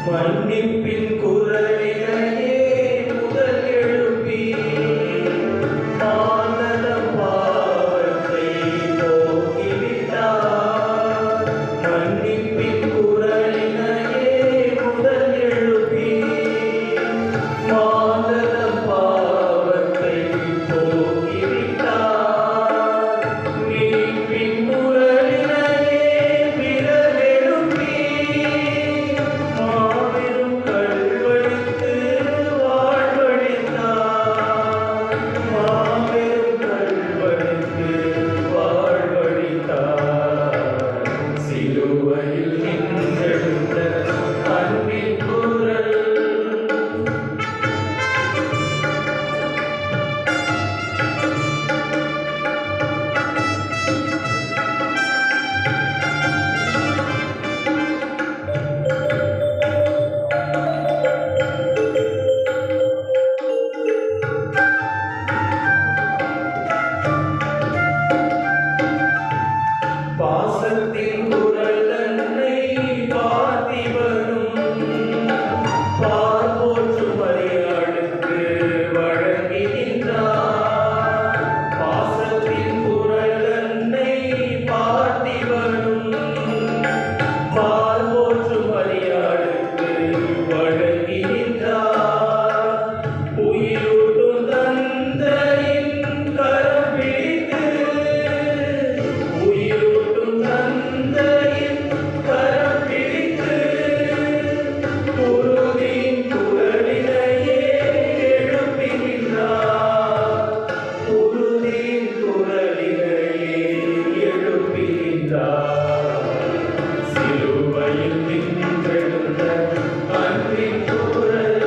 மன்னிப்பின் குரலினையே முதல் எழுப்பி மானதம் பாவத்தை போக்கிவிட்டார். மன்னிப்பின் குரலினையே முதல் எழுப்பி மானதம் பாவத்தை போக்கிவிட்டார். மீட்பின் குரலினையே விரல் எழுப்பி மாபெரும் கல்வழித்து வாழ்வழித்தார். மாபெரும் கல்வழித்து வாழ்வழித்தார். சிலுவையில் நின்றெழுந்த அன்பின் குரல். பாசத்தின் குரல் தன்னை பார்த்திபனும் பார்போற்றும் மரியாளுக்கு வழங்கி நின்றார். பாசத்தின் குரல் தன்னை பார்த்திபனும் பார்போற்றும் மரியாளுக்கு வழங்கி நின்றார். உயிரூட்டும் தந்தையின் கரம் பிடித்து தந்தையின் கரம் பிடித்து குருவின் குரலினையே எழுப்பி நின்றார். குருவின் குரலினையே எழுப்பி நின்றார். சிலுவையில் நின்றெழுந்த அன்பின் குரல்.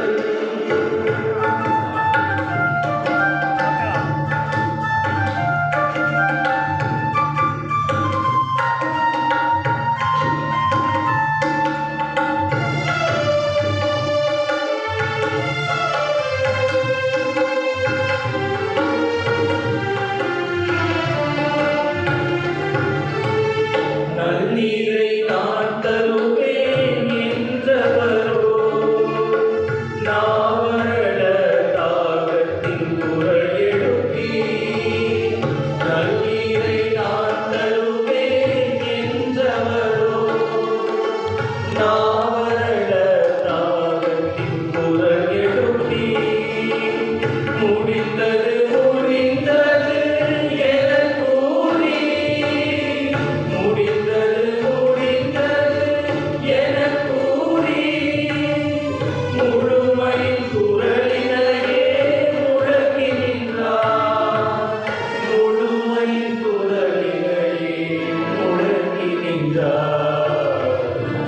நன்னீரை நான் தருவேன் என்றவரோ நாவரட தாகத்தின் குரல் எழுப்பி. நன்னீரை நான் தருவேன் என்றவரோ நாவரட தாகத்தின் குரல் எழுப்பி. முடிந்தது முடிந்தது எனக் கூறி முடிந்தது முடிந்தது எனக் கூறி முழுமையின் குரலினையே முழக்கி நின்றார். முழுமையின் குரலினையே முழக்கி நின்றார்.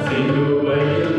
சிலுவையில்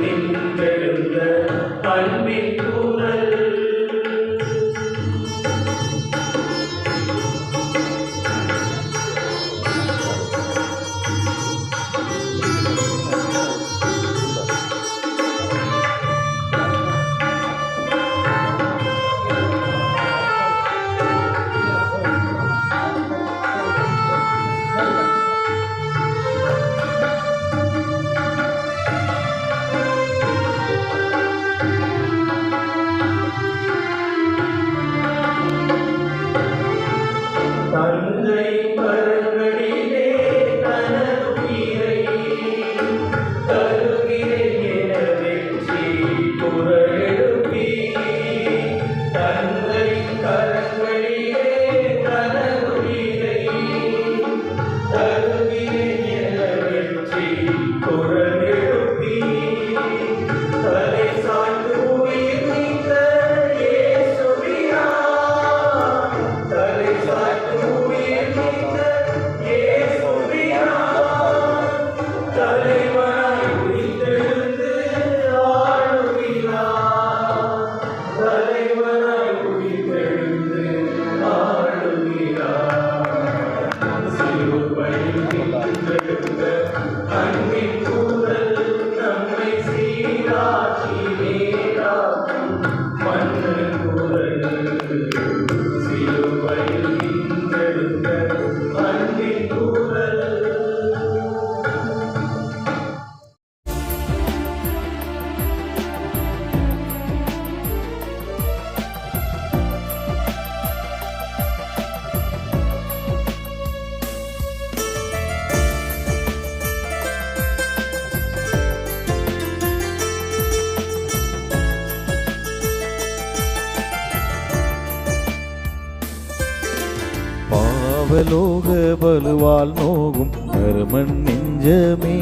பாவலோக பலுவால் நோகும் பரமன் நெஞ்சமே,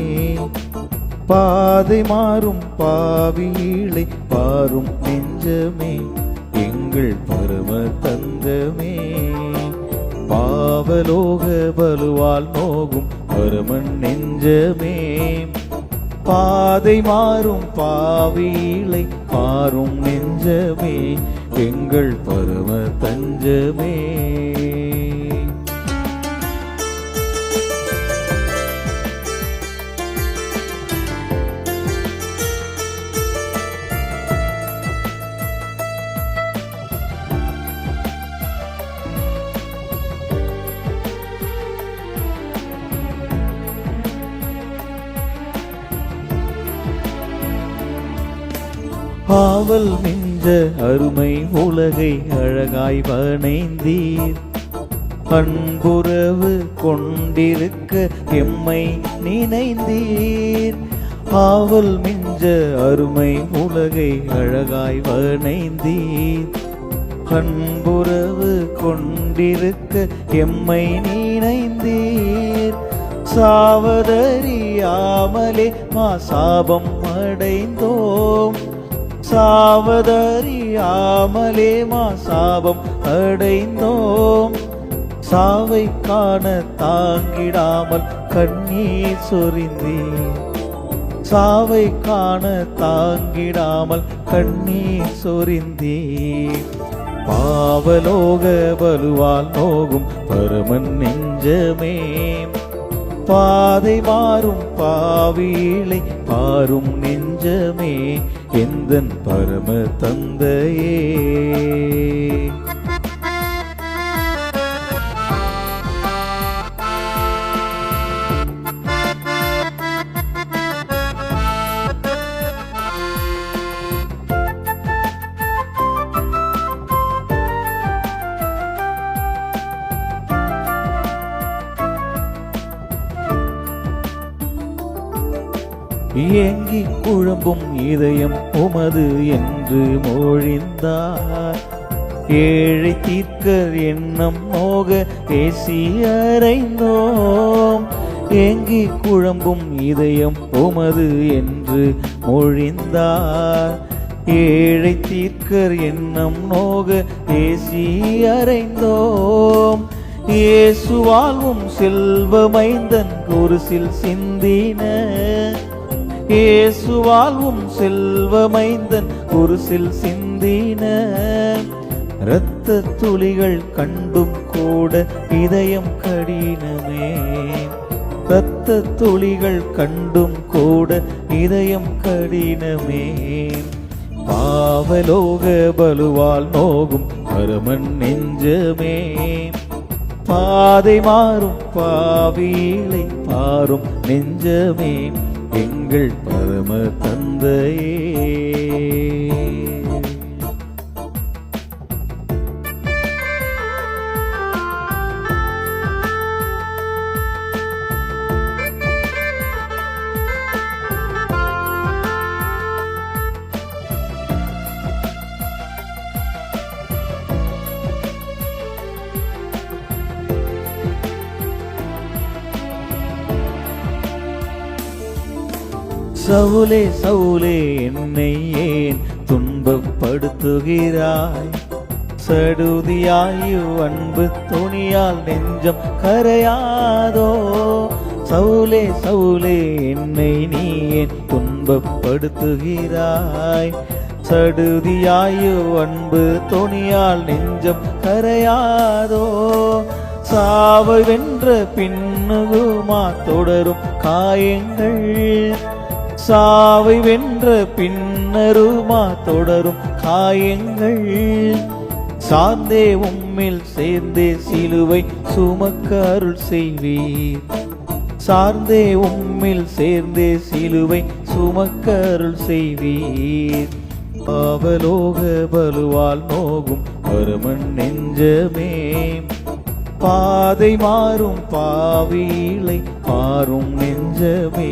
பாதை மாறும் பாவியீளை பாரும் நெஞ்சமே, எங்கள் பரம தந்தமே. பாவலோக பலுவால் நோகும் பரமன் நெஞ்சமே, பாதை மாறும் பாவியீளை பாரும் நெஞ்சமே, எங்கள் பரம தஞ்சமே. ஆவல் மிஞ்ச அருமை உலகை அழகாய் வணைந்தீர், அன்புறவு கொண்டிருக்க எம்மை நினைந்தீர். ஆவல் மிஞ்ச அருமை உலகை அழகாய் வணைந்தீர், அன்புறவு கொண்டிருக்க எம்மை நினைந்தீர். சாவதறியாமலே சாபம் அடைந்தோம், சாவதறியாமலே சாபம் அடைந்தோம். சாவை காண தாங்கிடாமல் கண்ணீர் சொரிந்தீர், சாவை காண தாங்கிடாமல் கண்ணீர் சொரிந்தீர். பாவலோக பலுவால் நோகும் பரமன் நெஞ்சமே, பாதை மாறும் பாவியீளை பாரும் நெஞ்சமே, எந்தன் பரம தந்தையே. ஏங்கி குழம்பும் இதயம் உமது என்று மொழிந்தார், ஏழை தீர்க்க எண்ணம் நோக பேசி அறைந்தோம். ஏங்கி குழம்பும் இதயம் உமது என்று மொழிந்தார், ஏழை தீர்க்க எண்ணம் நோக பேசி அறைந்தோம். இயேசு வாழ்வும் செல்வமைந்தன் குருசில் சிந்தின, இயேசு வாழ்வும் செல்வமைந்தன் குருசில் சிந்தின. இரத்த துளிகள் கண்டும் கூட இதயம் கடினமே, இரத்த துளிகள் கண்டும் கூட இதயம் கடினமே. பாவலோக பலுவால் நோகும் பரமன் நெஞ்சமே, பாதை மாறும் பாவியீளை பாரும் நெஞ்சமே, எங்கள் பரம தந்தையே. சவுலே சவுலே என்னை ஏன் துன்பப்படுத்துகிறாய், சடுதியாயு அன்பு துணியால் நெஞ்சம் கரையாதோ. சவுலே சவுலே என்னை நீ ஏன் துன்பப்படுத்துகிறாய், சடுதியாயு அன்பு துணியால் நெஞ்சம் கரையாதோ. சாவை வென்ற பின்னுகுமா தொடரும் காயங்கள், சாவை வென்ற பின்னருமா தொடரும் காயங்கள். சார்ந்தே உம்மில் சேர்ந்தே சிலுவை சுமக்க அருள் செய்வீர், சார்ந்தே உம்மில் சேர்ந்தே சிலுவை சுமக்க அருள் செய்வீர். பாவலோக பலுவால் நோகும் பரமன் நெஞ்சமே, பாதை மாறும் பாவியீளை பாரும் நெஞ்சமே,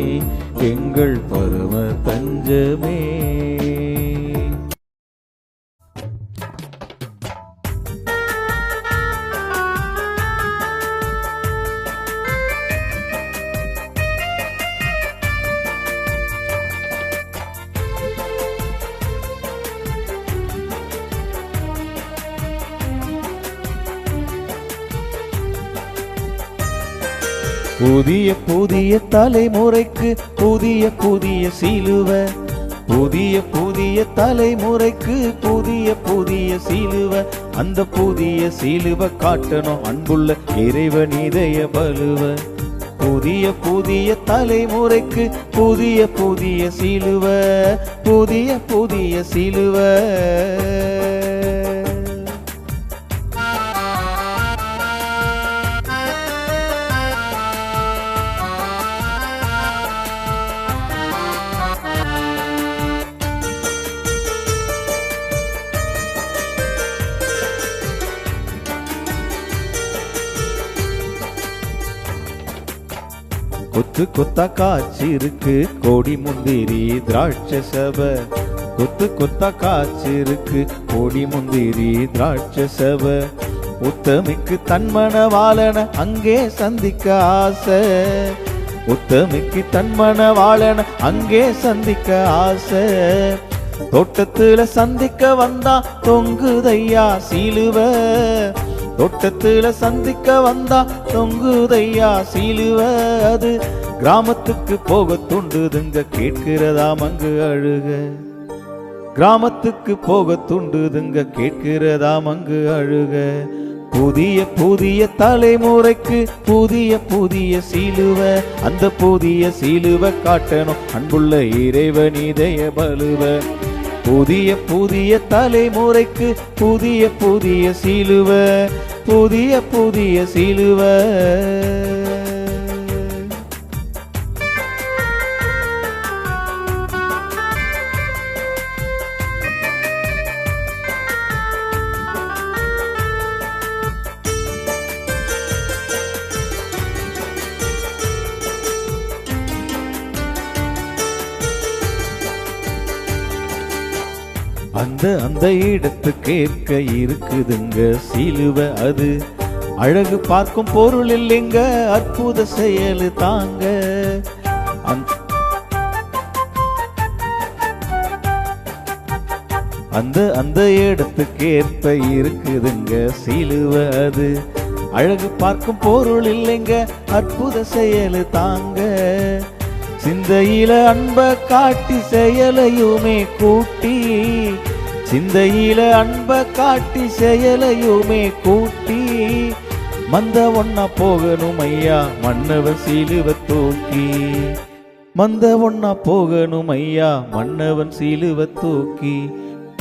எங்கள் பரம தஞ்சமே. புதிய புதிய தலைமுறைக்கு புதிய புதிய சிலுவை, புதிய புதிய தலைமுறைக்கு புதிய புதிய சிலுவை, அந்த புதிய சிலுவை காட்டணும் அன்புள்ள இறைவன் இதய பலுவை. புதிய புதிய தலைமுறைக்கு புதிய புதிய சிலுவை, புதிய புதிய சிலுவை. கொத்து கொத்தா காய்ச்சிருக்கு கோடி முந்திரி திராட்சை சபை, கொத்து கொத்தா காய்ச்சிருக்கு கோடி முந்திரி திராட்சை சபை. உத்தமிக்கு தன்மனவாளன அங்கே சந்திக்க ஆசை, உத்தமிக்கு தன்மனவாளன அங்கே சந்திக்க ஆசை. தோட்டத்துல சந்திக்க வந்தா தொங்குதையா சிலுவை, தோட்டத்துல சந்திக்க வந்தா தொங்குதையா சிலுவை. அது கிராமத்துக்கு போக துண்டுதுங்க கேட்கிறதாம் அங்கு அழுக, கிராமத்துக்கு போக துண்டுதுங்க கேட்கிறதாம் அங்கு அழுக. புதிய புதிய தலைமுறைக்கு புதிய புதிய சிலுவை, அந்த புதிய சிலுவை காட்டணும் அன்புள்ள இறைவன் இதய பலுவை. புதிய புதிய தலைமுறைக்கு புதிய புதிய சிலுவை, புதிய புதிய சிலுவை. அந்த அந்த இடத்து கேட்க இருக்குதுங்க சிலுவை, அது அழகு பார்க்கும் பொருள் இல்லைங்க அற்புத செயல் தாங்க. அந்த அந்த இடத்து கேட்க இருக்குதுங்க சிலுவை, அது அழகு பார்க்கும் பொருள் இல்லைங்க அற்புத செயல் தாங்க. சிந்தையில அன்ப காட்டி செயலையுமே கூட்டி, சிந்தையில அன்ப காட்டி செயலையுமே கூட்டி. மந்த ஒன்னா போகணும் ஐயா மன்னவன் சிலுவை தூக்கி, மந்த ஒன்னா போகணும் ஐயா மன்னவன் சிலுவை தூக்கி.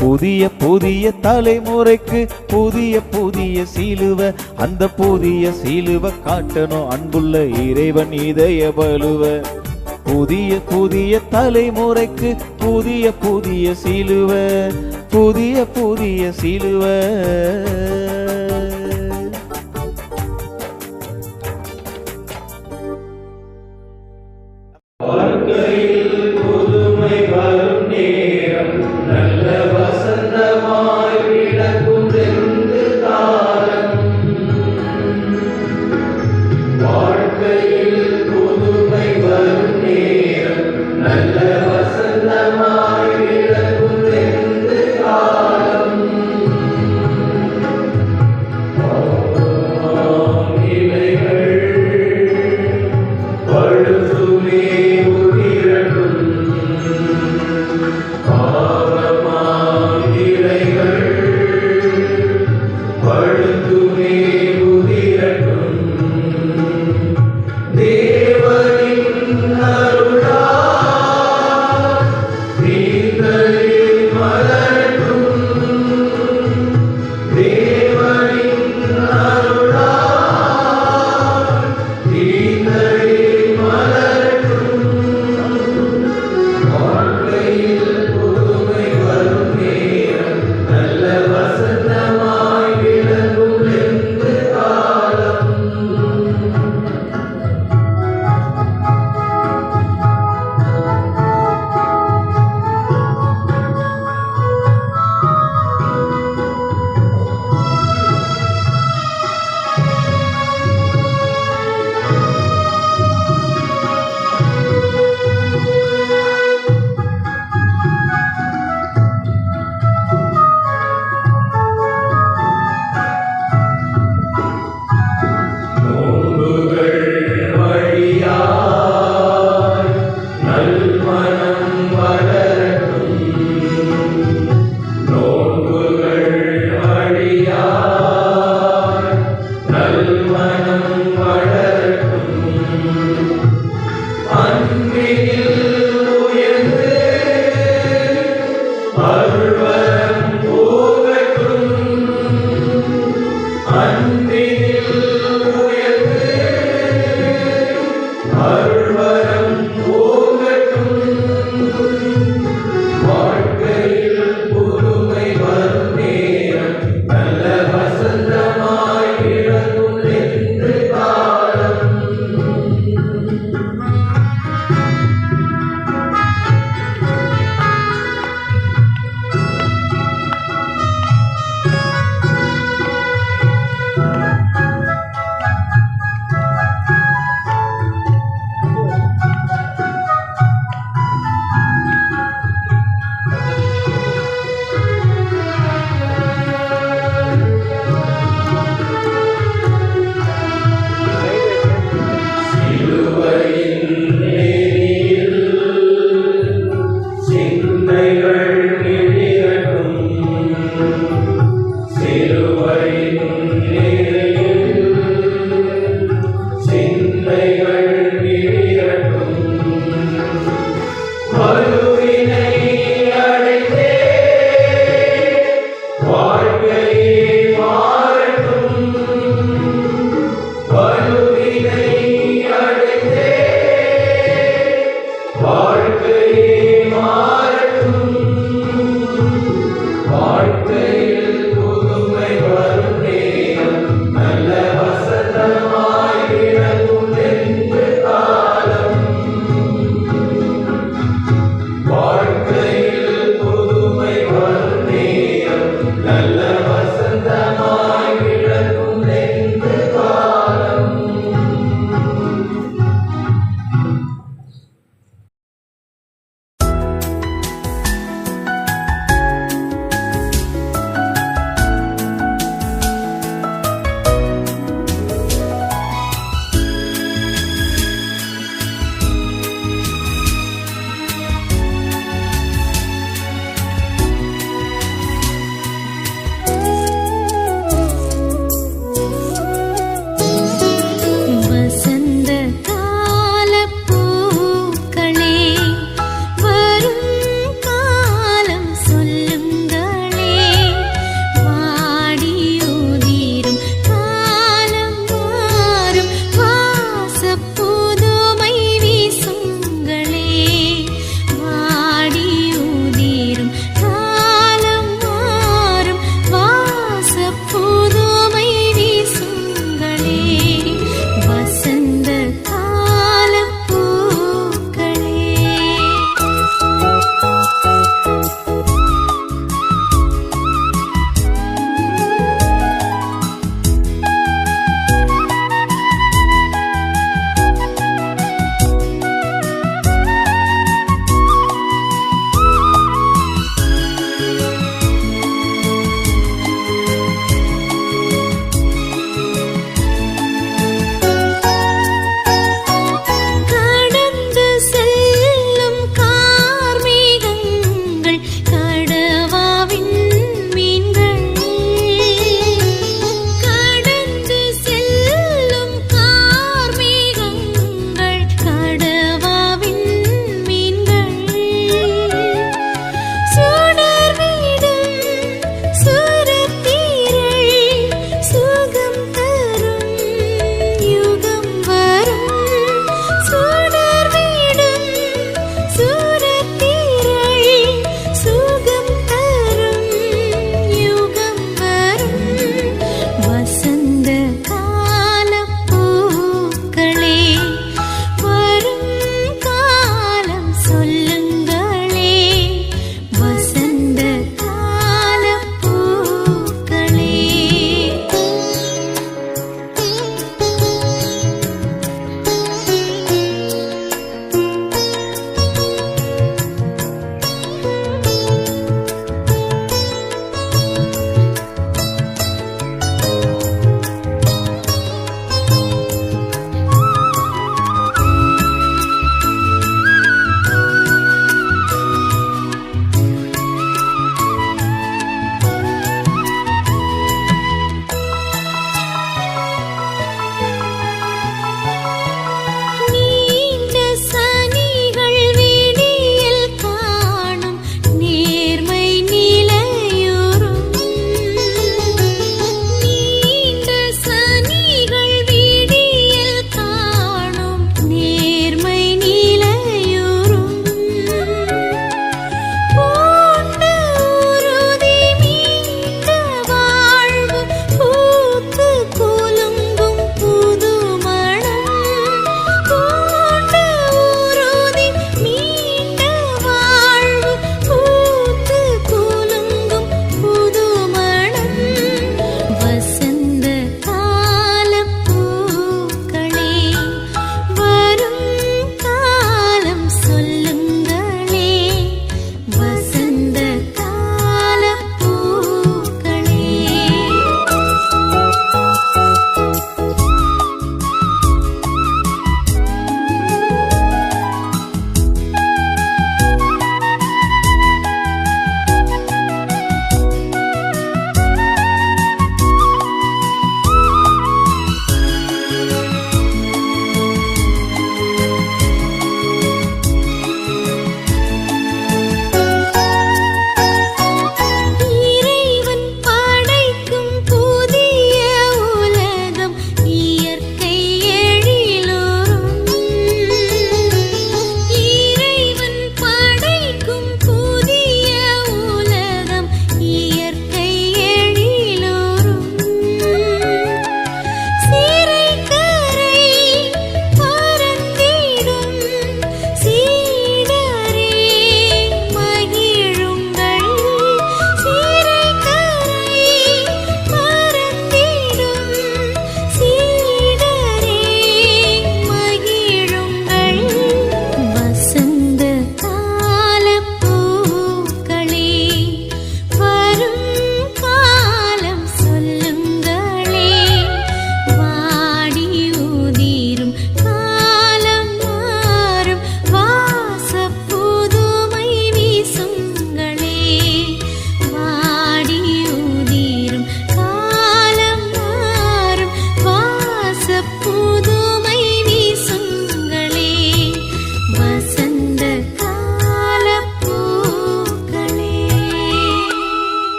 புதிய புதிய தலைமுறைக்கு புதிய புதிய சிலுவை, அந்த புதிய சிலுவை காட்டணும் அன்புள்ள இறைவன் இதய பலுவை. புதிய புதிய தலைமுறைக்கு புதிய புதிய சிலுவை, புதிய புதிய சிலுவை.